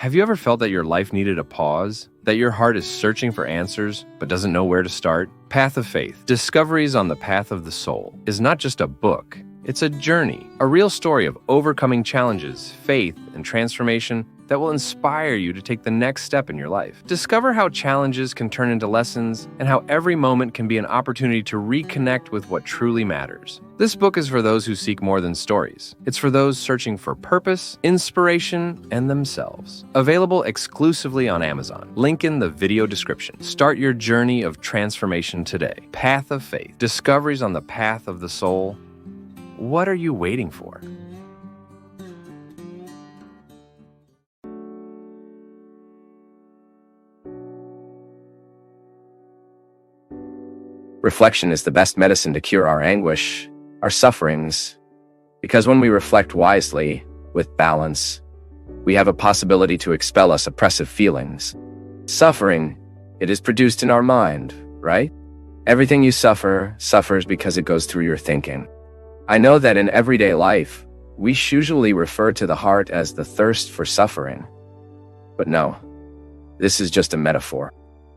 Have you ever felt that your life needed a pause? That your heart is searching for answers, but doesn't know where to start? Path of Faith, Discoveries on the Path of the Soul, is not just a book. It's a journey, a real story of overcoming challenges, faith, and transformation that will inspire you to take the next step in your life. Discover how challenges can turn into lessons and how every moment can be an opportunity to reconnect with what truly matters. This book is for those who seek more than stories. It's for those searching for purpose, inspiration, and themselves. Available exclusively on Amazon. Link in the video description. Start your journey of transformation today. Path of Faith, Discoveries on the Path of the Soul. What are you waiting for? Reflection is the best medicine to cure our anguish, our sufferings, because when we reflect wisely, with balance, we have a possibility to expel us oppressive feelings. Suffering, it is produced in our mind, right? Everything you suffer, suffers because it goes through your thinking. I know that in everyday life, we usually refer to the heart as the thirst for suffering. But no, this is just a metaphor.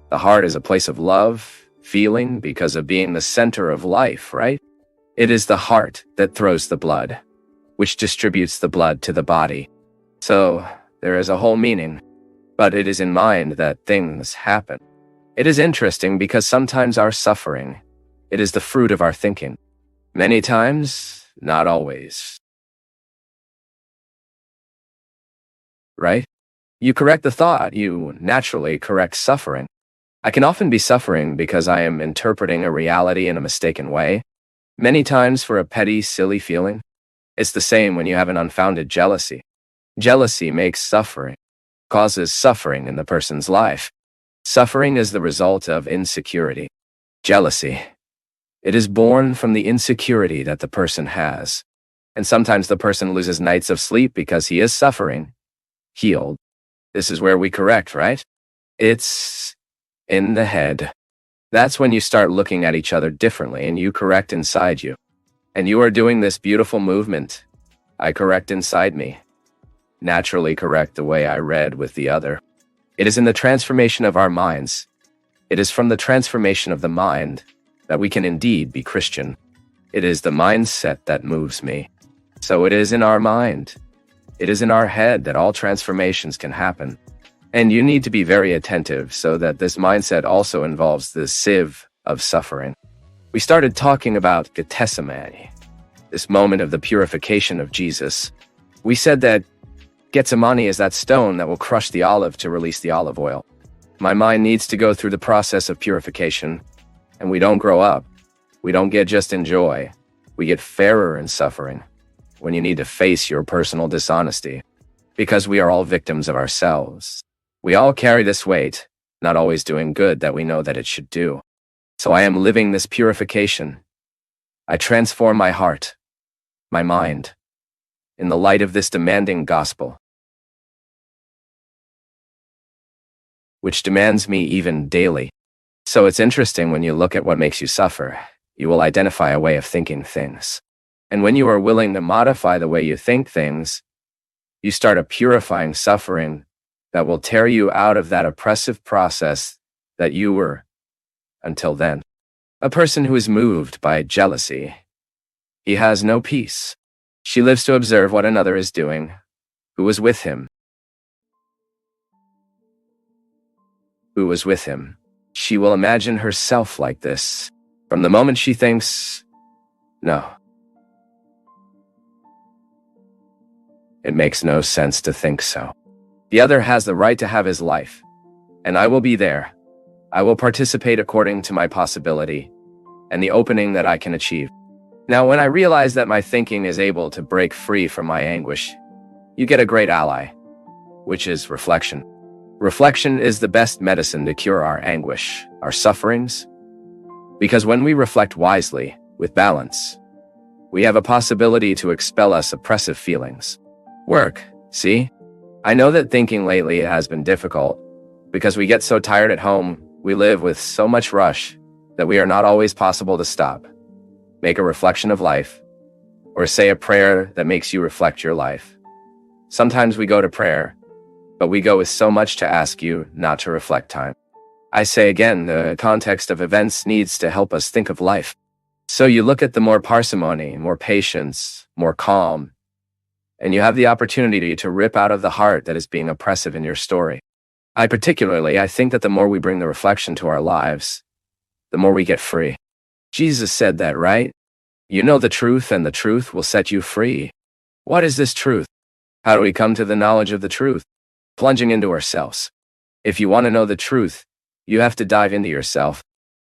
The heart is a place of love, feeling because of being the center of life, right? It is the heart that throws the blood, which distributes the blood to the body. So there is a whole meaning, but it is in mind that things happen. It is interesting because sometimes our suffering, it is the fruit of our thinking. Many times, not always. Right? You correct the thought, you naturally correct suffering. I can often be suffering because I am interpreting a reality in a mistaken way, many times for a petty, silly feeling. It's the same when you have an unfounded jealousy. Jealousy makes suffering, causes suffering in the person's life. Suffering is the result of insecurity. Jealousy, it is born from the insecurity that the person has. And sometimes the person loses nights of sleep because he is suffering. Healed. This is where we correct, right? It's in the head. That's when you start looking at each other differently and you correct inside you. And you are doing this beautiful movement. I correct inside me. Naturally correct the way I read with the other. It is in the transformation of our minds. It is from the transformation of the mind that we can indeed be Christian. It is the mindset that moves me. So it is in our mind. It is in our head that all transformations can happen. And you need to be very attentive so that this mindset also involves the sieve of suffering. We started talking about Gethsemane, this moment of the purification of Jesus. We said that Gethsemane is that stone that will crush the olive to release the olive oil. My mind needs to go through the process of purification, and we don't grow up. We don't get just enjoy. We get fairer in suffering when you need to face your personal dishonesty, because we are all victims of ourselves. We all carry this weight, not always doing good that we know that it should do. So I am living this purification. I transform my heart, my mind, in the light of this demanding gospel, which demands me even daily. So it's interesting when you look at what makes you suffer, you will identify a way of thinking things. And when you are willing to modify the way you think things, you start a purifying suffering that will tear you out of that oppressive process that you were until then. A person who is moved by jealousy, he has no peace. She lives to observe what another is doing, who was with him. Who was with him. She will imagine herself like this from the moment she thinks, no. It makes no sense to think so. The other has the right to have his life, and I will be there. I will participate according to my possibility and the opening that I can achieve. Now, when I realize that my thinking is able to break free from my anguish, you get a great ally, which is reflection. Reflection is the best medicine to cure our anguish, our sufferings, because when we reflect wisely, with balance, we have a possibility to expel us oppressive feelings. Work, see? I know that thinking lately has been difficult because we get so tired at home, we live with so much rush that we are not always possible to stop, make a reflection of life, or say a prayer that makes you reflect your life. Sometimes we go to prayer, but we go with so much to ask you not to reflect time. I say again, the context of events needs to help us think of life. So you look at the more parsimony, more patience, more calm, and you have the opportunity to rip out of the heart that is being oppressive in your story. I think that the more we bring the reflection to our lives, the more we get free. Jesus said that, right? You know the truth, and the truth will set you free. What is this truth? How do we come to the knowledge of the truth? Plunging into ourselves. If you want to know the truth, you have to dive into yourself.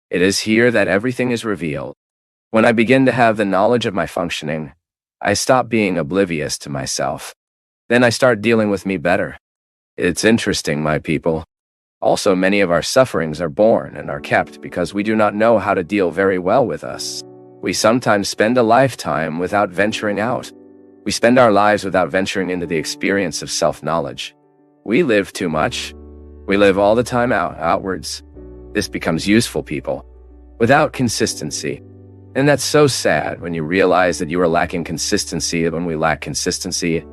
It is here that everything is revealed. When I begin to have the knowledge of my functioning, I stop being oblivious to myself. Then I start dealing with me better. It's interesting, my people. Also, many of our sufferings are born and are kept because we do not know how to deal very well with us. We sometimes spend a lifetime without venturing out. We spend our lives without venturing into the experience of self-knowledge. We live too much. We live all the time outwards. This becomes useful, people, without consistency. And that's so sad when you realize that you are lacking consistency. When we lack consistency,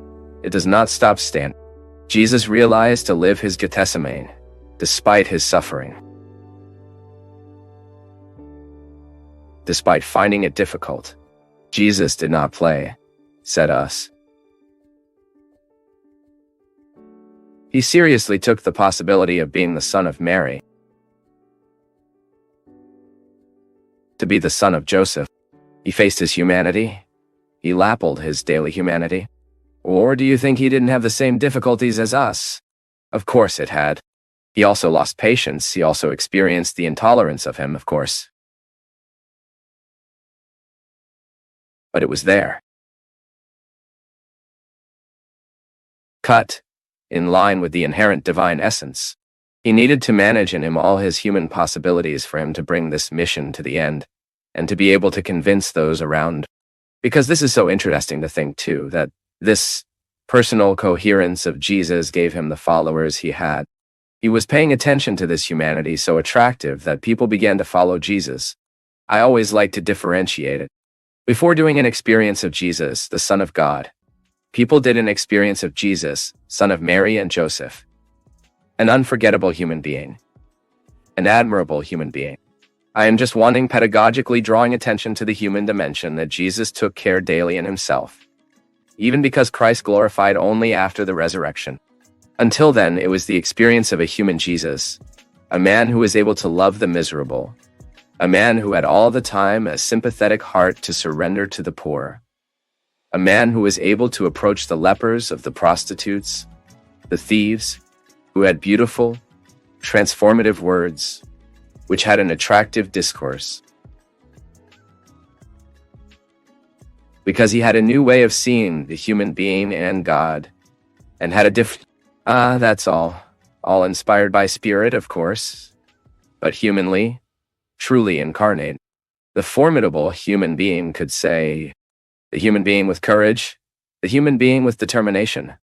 it does not stop standing. Jesus realized to live his Gethsemane, despite his suffering. Despite finding it difficult, Jesus did not play, said us. He seriously took the possibility of being the son of Mary, to be the son of Joseph. He faced his humanity. He lappled his daily humanity. Or do you think he didn't have the same difficulties as us? Of course it had. He also lost patience. He also experienced the intolerance of him, of course. But it was there. Cut in line with the inherent divine essence. He needed to manage in him all his human possibilities for him to bring this mission to the end, and to be able to convince those around. Because this is so interesting to think, too, that this personal coherence of Jesus gave him the followers he had. He was paying attention to this humanity so attractive that people began to follow Jesus. I always like to differentiate it. Before doing an experience of Jesus, the Son of God, people did an experience of Jesus, son of Mary and Joseph. An unforgettable human being. An admirable human being. I am just pedagogically drawing attention to the human dimension that Jesus took care daily in himself. Even because Christ glorified only after the resurrection. Until then, it was the experience of a human Jesus, a man who was able to love the miserable, a man who had all the time a sympathetic heart to surrender to the poor, a man who was able to approach the lepers of the prostitutes, the thieves, who had beautiful, transformative words, which had an attractive discourse. Because he had a new way of seeing the human being and God, and had a different... that's all. All inspired by spirit, of course, but humanly, truly incarnate. The formidable human being could say, the human being with courage, the human being with determination.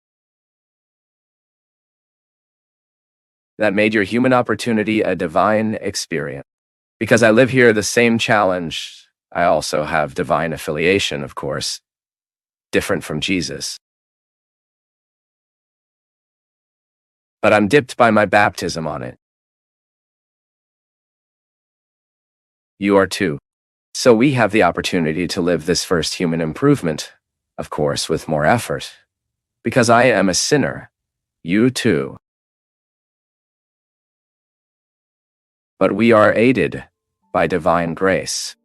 That made your human opportunity a divine experience. Because I live here the same challenge, I also have divine affiliation, of course, different from Jesus. But I'm dipped by my baptism on it. You are too. So we have the opportunity to live this first human improvement, of course, with more effort. Because I am a sinner. You too. But we are aided by divine grace.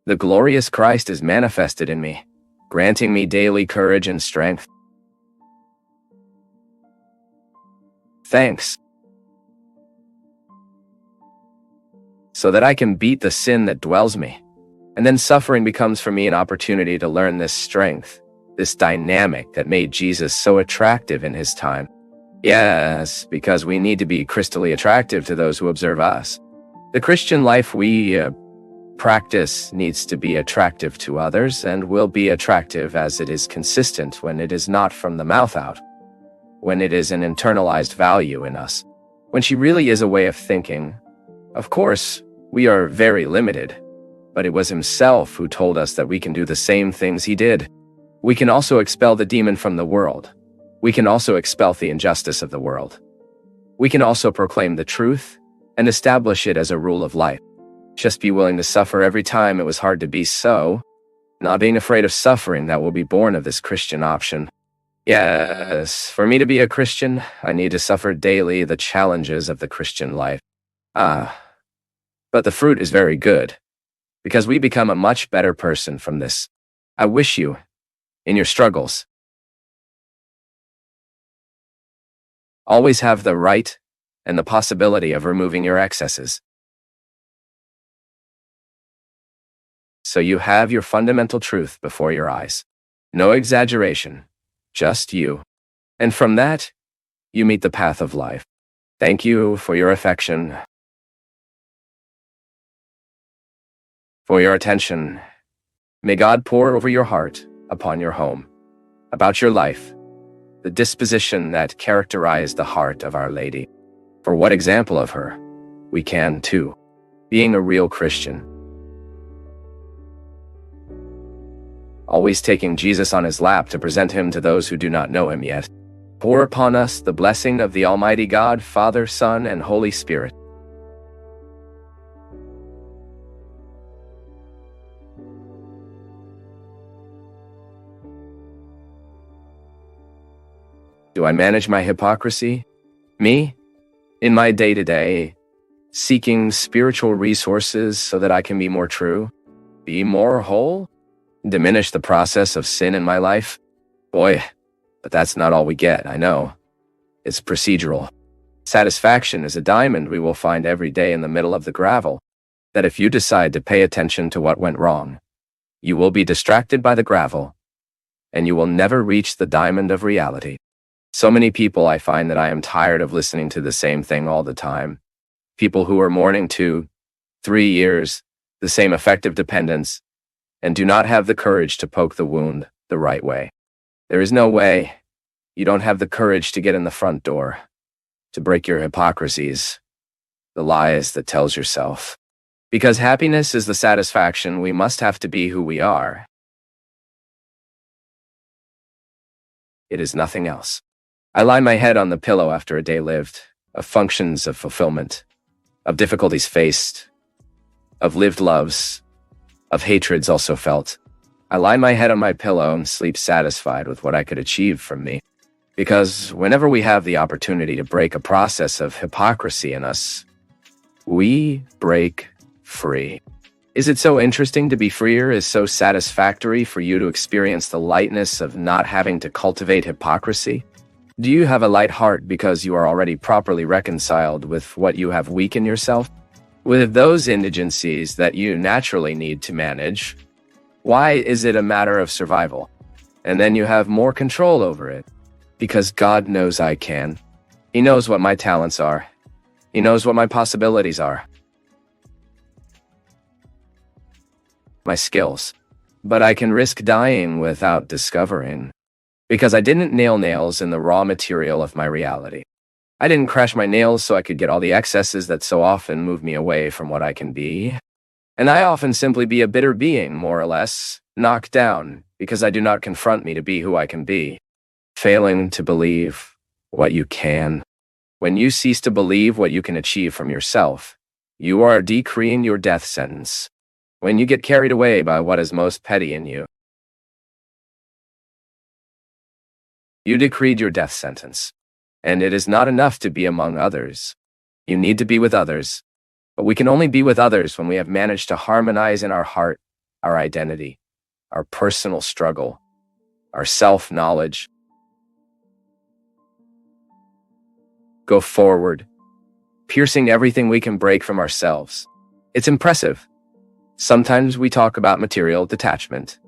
The glorious Christ is manifested in me, granting me daily courage and strength. Thanks. So that I can beat the sin that dwells me. And then suffering becomes for me an opportunity to learn this strength, this dynamic that made Jesus so attractive in his time. Yes, because we need to be crystally attractive to those who observe us. The Christian life we practice needs to be attractive to others and will be attractive as it is consistent when it is not from the mouth out, when it is an internalized value in us, when she really is a way of thinking. Of course, we are very limited, but it was himself who told us that we can do the same things he did. We can also expel the demon from the world. We can also expel the injustice of the world. We can also proclaim the truth and establish it as a rule of life. Just be willing to suffer every time it was hard to be so, not being afraid of suffering that will be born of this Christian option. Yes, for me to be a Christian, I need to suffer daily the challenges of the Christian life. But the fruit is very good, because we become a much better person from this. I wish you, in your struggles, always have the right and the possibility of removing your excesses. So you have your fundamental truth before your eyes. No exaggeration, just you. And from that, you meet the path of life. Thank you for your affection, for your attention. May God pour over your heart, upon your home, about your life, the disposition that characterized the heart of Our Lady. For what example of her we can, too, being a real Christian. Always taking Jesus on his lap to present him to those who do not know him yet. Pour upon us the blessing of the Almighty God, Father, Son, and Holy Spirit. Do I manage my hypocrisy? Me? In my day-to-day, seeking spiritual resources so that I can be more true, be more whole, diminish the process of sin in my life? Boy, but that's not all we get, I know. It's procedural. Satisfaction is a diamond we will find every day in the middle of the gravel, that if you decide to pay attention to what went wrong, you will be distracted by the gravel, and you will never reach the diamond of reality. So many people I find that I am tired of listening to the same thing all the time. People who are mourning 2, 3 years, the same affective dependence, and do not have the courage to poke the wound the right way. There is no way. You don't have the courage to get in the front door, to break your hypocrisies, the lies that tells yourself. Because happiness is the satisfaction, we must have to be who we are. It is nothing else. I lie my head on the pillow after a day lived, of functions of fulfillment, of difficulties faced, of lived loves, of hatreds also felt. I lie my head on my pillow and sleep satisfied with what I could achieve from me. Because whenever we have the opportunity to break a process of hypocrisy in us, we break free. Is it so interesting to be freer? Is so satisfactory for you to experience the lightness of not having to cultivate hypocrisy? Do you have a light heart because you are already properly reconciled with what you have weak in yourself? With those indigencies that you naturally need to manage, why is it a matter of survival? And then you have more control over it. Because God knows I can. He knows what my talents are. He knows what my possibilities are. My skills. But I can risk dying without discovering. Because I didn't nail nails in the raw material of my reality. I didn't crash my nails so I could get all the excesses that so often move me away from what I can be. And I often simply be a bitter being, more or less, knocked down, because I do not confront me to be who I can be. Failing to believe what you can. When you cease to believe what you can achieve from yourself, you are decreeing your death sentence. When you get carried away by what is most petty in you, you decreed your death sentence. And it is not enough to be among others. You need to be with others. But we can only be with others when we have managed to harmonize in our heart, our identity, our personal struggle, our self-knowledge. Go forward, piercing everything we can break from ourselves. It's impressive. Sometimes we talk about material detachment.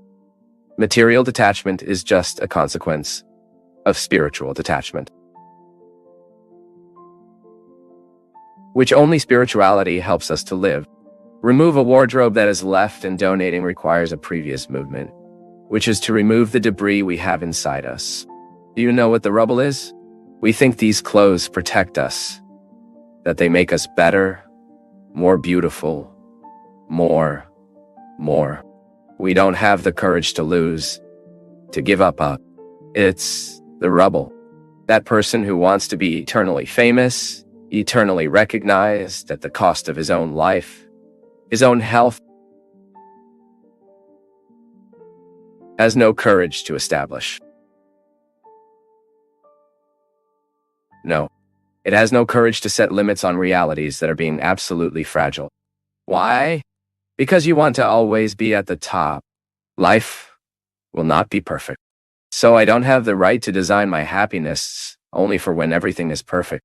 Material detachment is just a consequence of spiritual detachment, which only spirituality helps us to live. Remove a wardrobe that is left, and donating requires a previous movement, which is to remove the debris we have inside us. Do you know what the rubble is? We think these clothes protect us, that they make us better, more beautiful, more. We don't have the courage to lose, to give up. It's the rubble. That person who wants to be eternally famous, eternally recognized at the cost of his own life, his own health, has no courage to establish. No, it has no courage to set limits on realities that are being absolutely fragile. Why? Because you want to always be at the top. Life will not be perfect. So I don't have the right to design my happiness only for when everything is perfect.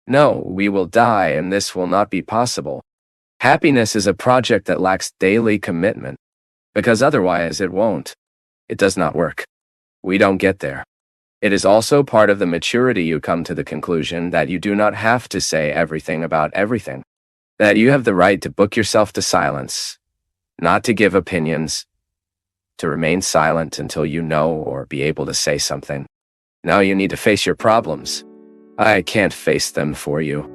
No, we will die and this will not be possible. Happiness is a project that lacks daily commitment, because otherwise it won't. It does not work. We don't get there. It is also part of the maturity you come to the conclusion that you do not have to say everything about everything, that you have the right to book yourself to silence, not to give opinions, to remain silent until you know or be able to say something. Now you need to face your problems. I can't face them for you.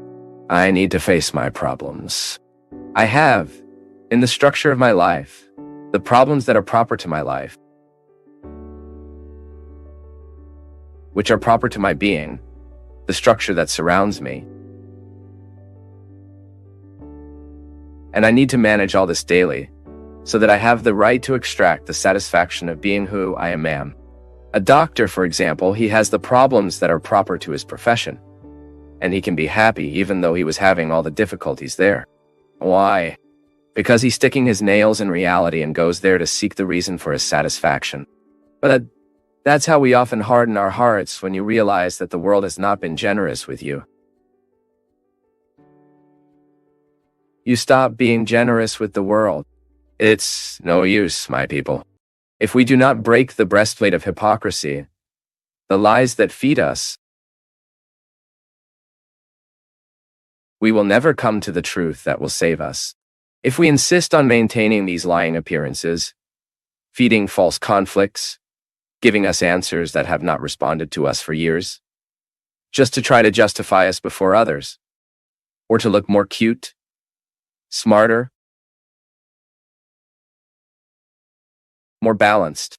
I need to face my problems. I have, in the structure of my life, the problems that are proper to my life, which are proper to my being, the structure that surrounds me. And I need to manage all this daily, so that I have the right to extract the satisfaction of being who I am. A doctor, for example, he has the problems that are proper to his profession, and he can be happy even though he was having all the difficulties there. Why? Because he's sticking his nails in reality and goes there to seek the reason for his satisfaction. But that's how we often harden our hearts when you realize that the world has not been generous with you. You stop being generous with the world. It's no use, my people. If we do not break the breastplate of hypocrisy, the lies that feed us, we will never come to the truth that will save us. If we insist on maintaining these lying appearances, feeding false conflicts, giving us answers that have not responded to us for years, just to try to justify us before others, or to look more cute, smarter, more balanced,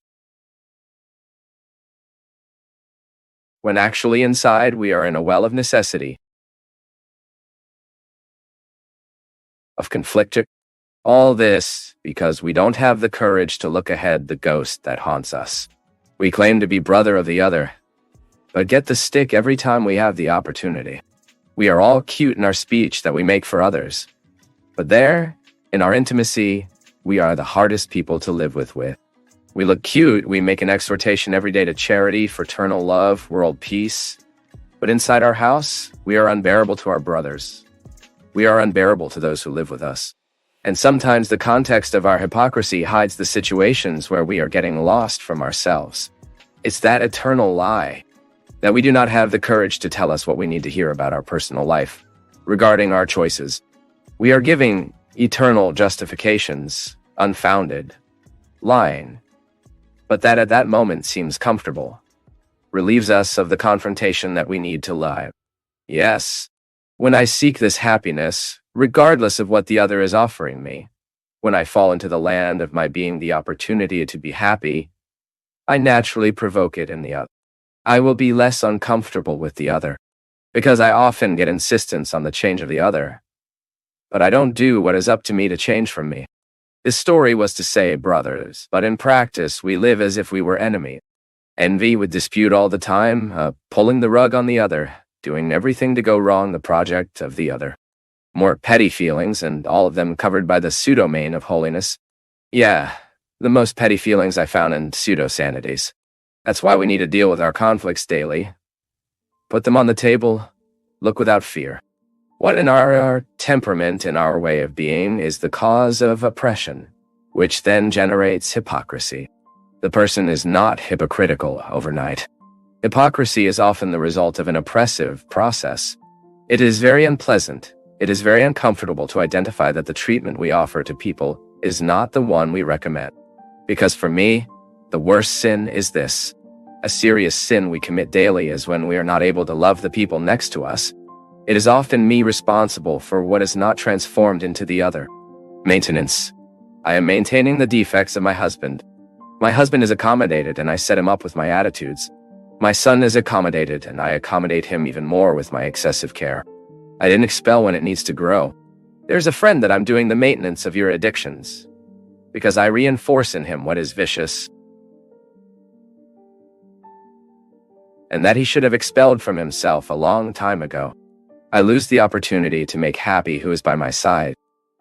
when actually inside we are in a well of necessity, of conflict. All this because we don't have the courage to look ahead the ghost that haunts us. We claim to be brother of the other, but get the stick every time we have the opportunity. We are all cute in our speech that we make for others, but there, in our intimacy, we are the hardest people to live with. We look cute, we make an exhortation every day to charity, fraternal love, world peace, but inside our house, we are unbearable to our brothers. We are unbearable to those who live with us. And sometimes the context of our hypocrisy hides the situations where we are getting lost from ourselves. It's that eternal lie that we do not have the courage to tell us what we need to hear about our personal life regarding our choices. We are giving eternal justifications, unfounded, lying, but that at that moment seems comfortable, relieves us of the confrontation that we need to lie. Yes, when I seek this happiness, regardless of what the other is offering me, when I fall into the land of my being the opportunity to be happy, I naturally provoke it in the other. I will be less uncomfortable with the other, because I often get insistence on the change of the other. But I don't do what is up to me to change from me. This story was to say brothers, but in practice we live as if we were enemies. Envy would dispute all the time, pulling the rug on the other, doing everything to go wrong the project of the other. More petty feelings, and all of them covered by the pseudo-domain of holiness. Yeah, the most petty feelings I found in pseudo-sanities. That's why we need to deal with our conflicts daily. Put them on the table, look without fear. What in our temperament, in our way of being, is the cause of oppression, which then generates hypocrisy. The person is not hypocritical overnight. Hypocrisy is often the result of an oppressive process. It is very unpleasant. It is very uncomfortable to identify that the treatment we offer to people is not the one we recommend. Because for me, the worst sin is this. A serious sin we commit daily is when we are not able to love the people next to us. It is often me responsible for what is not transformed into the other. Maintenance. I am maintaining the defects of my husband. My husband is accommodated and I set him up with my attitudes. My son is accommodated, and I accommodate him even more with my excessive care. I didn't expel when it needs to grow. There's a friend that I'm doing the maintenance of your addictions, because I reinforce in him what is vicious, and that he should have expelled from himself a long time ago. I lose the opportunity to make happy who is by my side.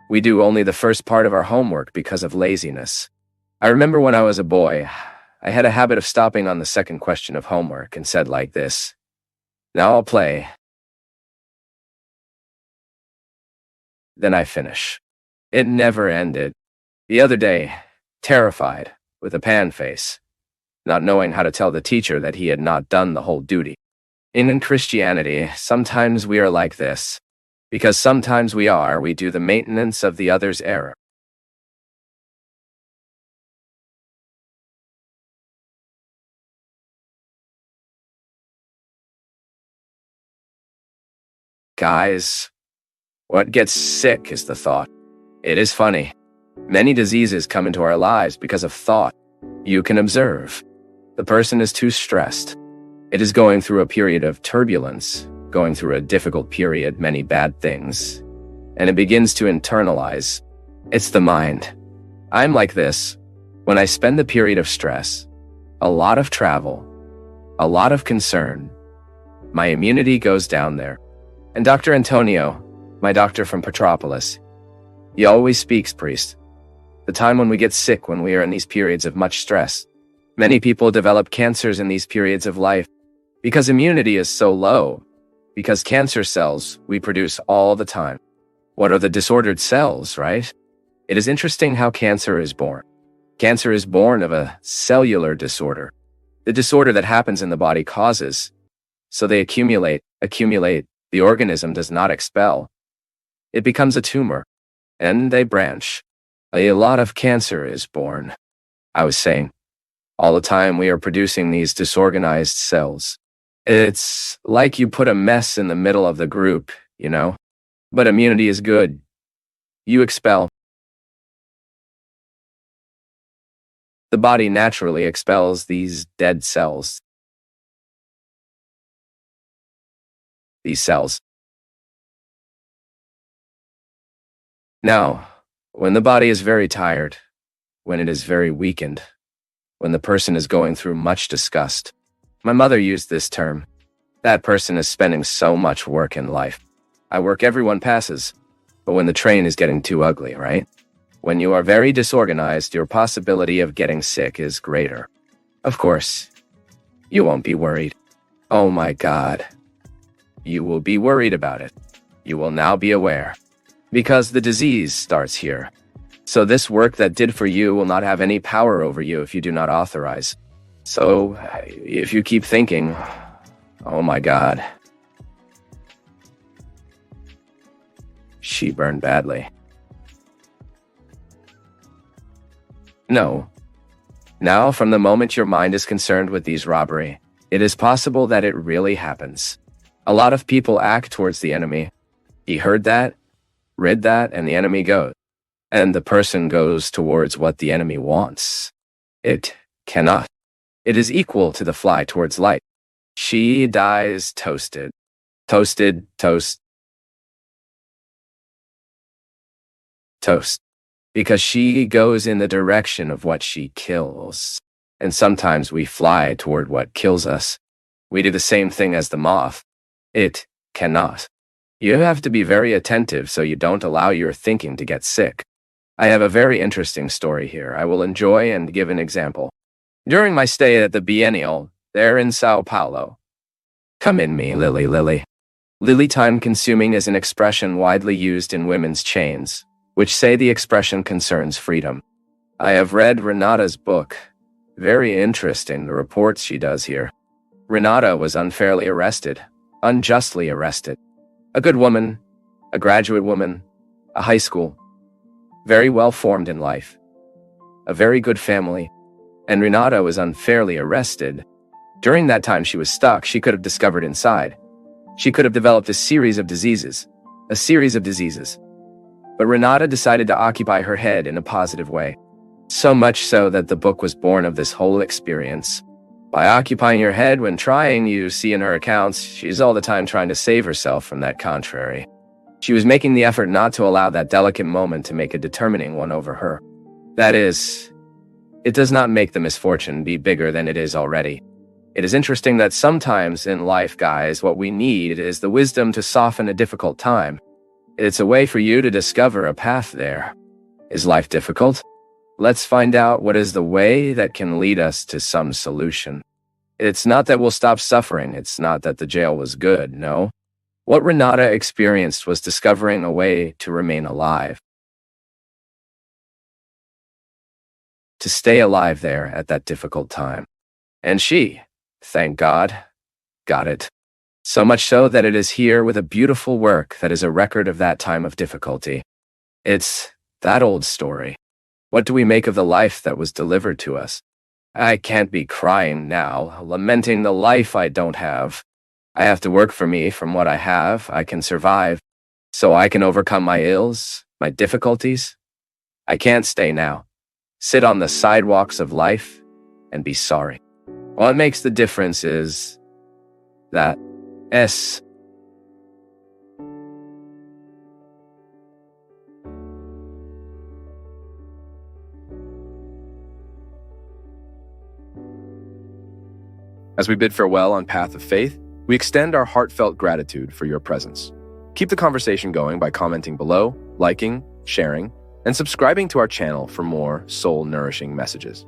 We do only the first part of our homework because of laziness. I remember when I was a boy, I had a habit of stopping on the second question of homework and said like this, "Now I'll play." Then I finish. It never ended. The other day, terrified, with a pan face, not knowing how to tell the teacher that he had not done the whole duty. In Christianity, sometimes we are like this, because sometimes we do the maintenance of the other's error. Guys, what gets sick is the thought. It is funny. Many diseases come into our lives because of thought. You can observe. The person is too stressed. It is going through a period of turbulence, going through a difficult period, many bad things, and it begins to internalize. It's the mind. I'm like this. When I spend the period of stress, a lot of travel, a lot of concern, my immunity goes down there. And Dr. Antonio, my doctor from Petropolis, he always speaks, priest. The time when we get sick when we are in these periods of much stress. Many people develop cancers in these periods of life because immunity is so low, because cancer cells we produce all the time. What are the disordered cells, right? It is interesting how cancer is born. Cancer is born of a cellular disorder. The disorder that happens in the body causes. So they accumulate. The organism does not expel. It becomes a tumor, and they branch. A lot of cancer is born. I was saying, all the time we are producing these disorganized cells. It's like you put a mess in the middle of the group, you know? But immunity is good. You expel. The body naturally expels these dead cells. These cells. Now, when the body is very tired, when it is very weakened, when the person is going through much disgust, my mother used this term. That person is spending so much work in life. I work everyone passes, but when the train is getting too ugly, right? When you are very disorganized, your possibility of getting sick is greater. Of course, you won't be worried. Oh my God. You will be worried about it. You will now be aware. Because the disease starts here. So this work that did for you will not have any power over you if you do not authorize. So if you keep thinking, oh my God, she burned badly. No. Now, from the moment your mind is concerned with these robbery, it is possible that it really happens. A lot of people act towards the enemy. He heard that, read that, and the enemy goes. And the person goes towards what the enemy wants. It cannot. It is equal to the fly towards light. She dies toasted. Toasted, toast. Toast. Because she goes in the direction of what she kills. And sometimes we fly toward what kills us. We do the same thing as the moth. It cannot. You have to be very attentive so you don't allow your thinking to get sick. I have a very interesting story here. I will enjoy and give an example. During my stay at the Biennial, there in São Paulo. Come in me, Lily, Lily. Lily time consuming is an expression widely used in women's chains, which say the expression concerns freedom. I have read Renata's book. Very interesting, the reports she does here. Renata was unfairly arrested, unjustly arrested. A good woman, a graduate woman, a high school, very well formed in life, a very good family, and Renata was unfairly arrested. During that time she was stuck, she could have discovered inside. She could have developed a series of diseases. But Renata decided to occupy her head in a positive way. So much so that the book was born of this whole experience. By occupying your head when trying, you see in her accounts, she's all the time trying to save herself from that contrary. She was making the effort not to allow that delicate moment to make a determining one over her. That is, it does not make the misfortune be bigger than it is already. It is interesting that sometimes in life, guys, what we need is the wisdom to soften a difficult time. It's a way for you to discover a path there. Is life difficult? Let's find out what is the way that can lead us to some solution. It's not that we'll stop suffering. It's not that the jail was good, no. What Renata experienced was discovering a way to remain alive. To stay alive there at that difficult time. And she, thank God, got it. So much so that it is here with a beautiful work that is a record of that time of difficulty. It's that old story. What do we make of the life that was delivered to us? I can't be crying now, lamenting the life I don't have. I have to work for me from what I have. I can survive, so I can overcome my ills, my difficulties. I can't stay now. Sit on the sidewalks of life and be sorry. What makes the difference is that S. As we bid farewell on Path of Faith, we extend our heartfelt gratitude for your presence. Keep the conversation going by commenting below, liking, sharing, and subscribing to our channel for more soul-nourishing messages.